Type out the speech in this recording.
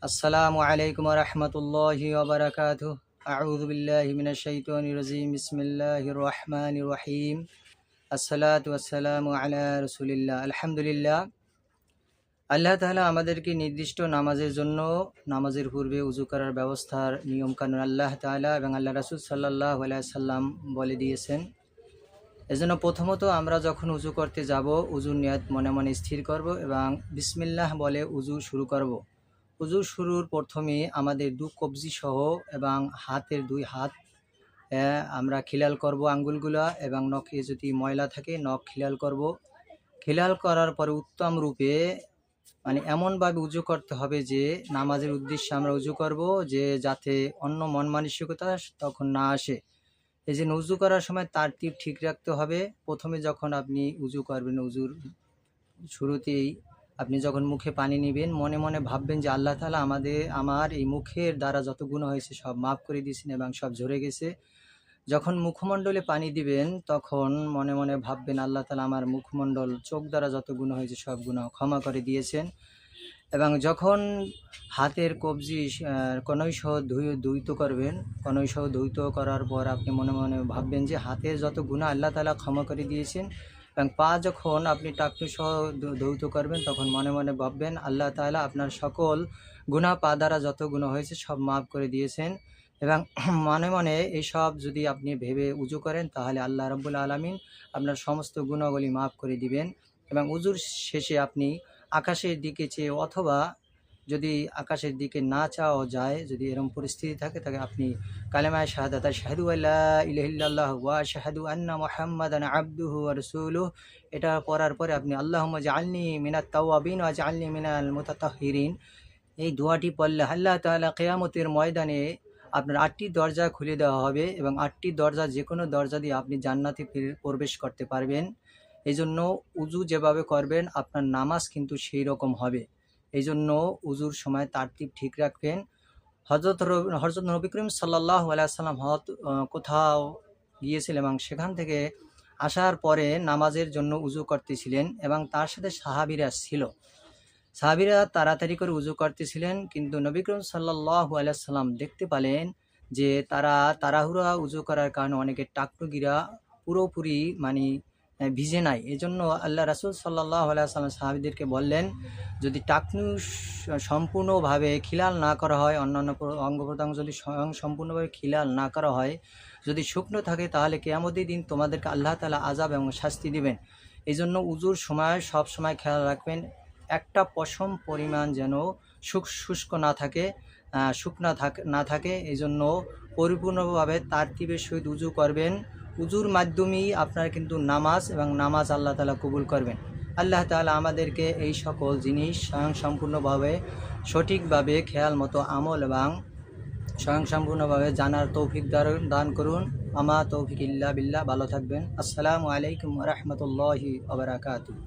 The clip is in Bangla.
আসসালামু আলাইকুম ওয়া রাহমাতুল্লাহি ওয়া বারাকাতুহু। আউযু বিল্লাহি মিনাশ শাইতানির রাজিম। বিসমিল্লাহির রহমানির রহিম। আসসালাতু ওয়াসসালামু আলা রাসূলিল্লাহ। আলহামদুলিল্লাহ, আল্লাহ তাআলা আমাদেরকে নির্দিষ্ট নামাজের জন্য নামাজের পূর্বে উযু করার ব্যবস্থার নিয়ম কানুন আল্লাহ তাআলা এবং আল্লাহ রাসূল সাল্লাল্লাহু আলাইহি সাল্লাম বলে দিয়েছেন। এজন্য প্রথমত আমরা যখন উযু করতে যাব, উযুর নিয়ত মনে মনে স্থির করব এবং বিসমিল্লাহ বলে উযু শুরু করব। উযু শুরুর প্রথমে আমাদের দু কবজি সহ এবং হাতের দুই হাত আমরা খিলাল করব আঙ্গুলগুলা, এবং নখে যদি ময়লা থাকে নখ খিলাল করব। খিলাল করার পরে উত্তম রূপে এমনভাবে উযু করতে হবে যে নামাজের উদ্দেশ্যে আমরা উযু করব, যে যাতে অন্য মন মানসিকতা তখন না আসে। এই যে উযু করার সময় তারতিব ঠিক রাখতে হবে। প্রথমে যখন আপনি উযু করবেন, উযুর শুরুতেই আপনি যখন মুখে পানি নেবেন, মনে মনে ভাববেন যে আল্লাহ তাআলা আমার এই মুখের দ্বারা যত গুনাহ হয়েছে সব মাফ করে দিয়েছেন এবং সব ঝরে গেছে। যখন মুখমণ্ডলে পানি দিবেন তখন মনে মনে ভাববেন আল্লাহ তাআলা আমার মুখমণ্ডল, চোখ দ্বারা যত গুনাহ হয়েছে সব গুনাহ ক্ষমা করে দিয়েছেন। এবং যখন হাতের কবজি কনুইসহ ধৌত করবেন, কনুইসহ ধৌত করার পর আপনি মনে মনে ভাববেন যে হাতের যত গুনাহ আল্লাহ তাআলা ক্ষমা করে দিয়েছেন। এবং পা যখন আপনি টাকনুসহ ধৌত করবেন তখন মনে মনে ভাববেন আল্লাহ তাআলা আপনার সকল গুনাহ, পা দ্বারা যত গুনাহ হয়েছে সব মাফ করে দিয়েছেন। এবং মনে মনে এইসব যদি আপনি ভেবে উযু করেন তাহলে আল্লাহ রাব্বুল আলামিন আপনার সমস্ত গুনাহগুলি মাফ করে দিবেন। এবং উযুর শেষে আপনি আকাশের দিকে চেয়ে, অথবা যদি আকাশের দিকে না চাওয়া যায়, যদি এরকম পরিস্থিতি থাকে, তাহলে আপনি কালেমায়ে শাহাদাত আশহাদু আল্লা ইলাহা ইল্লাল্লাহু ওয়া আশহাদু আন্না মুহাম্মাদান আবদুহু ওয়া রাসূলুহু, এটা পড়ার পরে আপনি আল্লাহুম্মা জাআলনি মিনাত তাওয়াবিন ওয়া জাআলনি মিনাল মুতাতাহহিরিন, এই দোয়াটি পড়লে আল্লাহ তাআলা কিয়ামতের ময়দানে আপনার 8টি দরজা খুলে দেওয়া হবে এবং 8টি দরজা, যে কোনো দরজা দিয়ে আপনি জান্নাতে প্রবেশ করতে পারবেন। এই জন্য উযু যেভাবে করবেন আপনার নামাজ কিন্তু সেই রকম হবে। এই জন্য উযুর সময় তারতিব ঠিক রাখবেন। হযরত নবী করিম সাল্লাল্লাহু আলাইহি সাল্লাম কোথাও গিয়েছিলেন এবং সেখান থেকে আসার পরে নামাজের জন্য উযু করতেছিলেন এবং তার সাথে সাহাবীরা ছিল। সাহাবীরা তাড়াতাড়ি করে উযু করতেছিলেন, কিন্তু নবী করিম সাল্লাল্লাহু আলাইহি সাল্লাম দেখতে পেলেন যে তারা তাড়াহুড়া উযু করার কারণে অনেকের টাকনুগিরা পুরোপুরি ভিজে নাই। এজন্য আল্লাহ রাসূল সাল্লাল্লাহু আলাইহি সাল্লাম সাহাবীদেরকে বললেন, যদি টাকনু সম্পূর্ণভাবে খিলাল না করা হয়, অন্যান্য অঙ্গ প্রত্যঙ্গ যদি সম্পূর্ণভাবে খিলাল না করা হয়, যদি শুকনো থাকে, তাহলে কিয়ামতের দিন তোমাদেরকে আল্লাহ তাআলা আযাব এবং শাস্তি দিবেন। এই জন্য উযুর সময় সব সময় খেয়াল রাখবেন একটা পশম পরিমাণ যেন শুষ্ক না থাকে, শুকনা না থাকে। এই জন্য পরিপূর্ণভাবে তারতিবের সহিত উযু করবেন। উযুর মাধ্যমেই আপনার কিন্তু নামাজ, এবং নামাজ আল্লাহ তাআলা কবুল করবেন। আল্লাহ তাআলা আমাদেরকে এই সকল জিনিস স্বয়ংসম্পূর্ণভাবে, সঠিকভাবে, খেয়াল মতো আমল এবং স্বয়ংসম্পূর্ণভাবে জানার তৌফিক দান করুন। আমা তৌফিক ইল্লা বিল্লাহ। ভালো থাকবেন। আসসালামু আলাইকুম ওয়া রাহমাতুল্লাহি ওয়া বারাকাতুহু।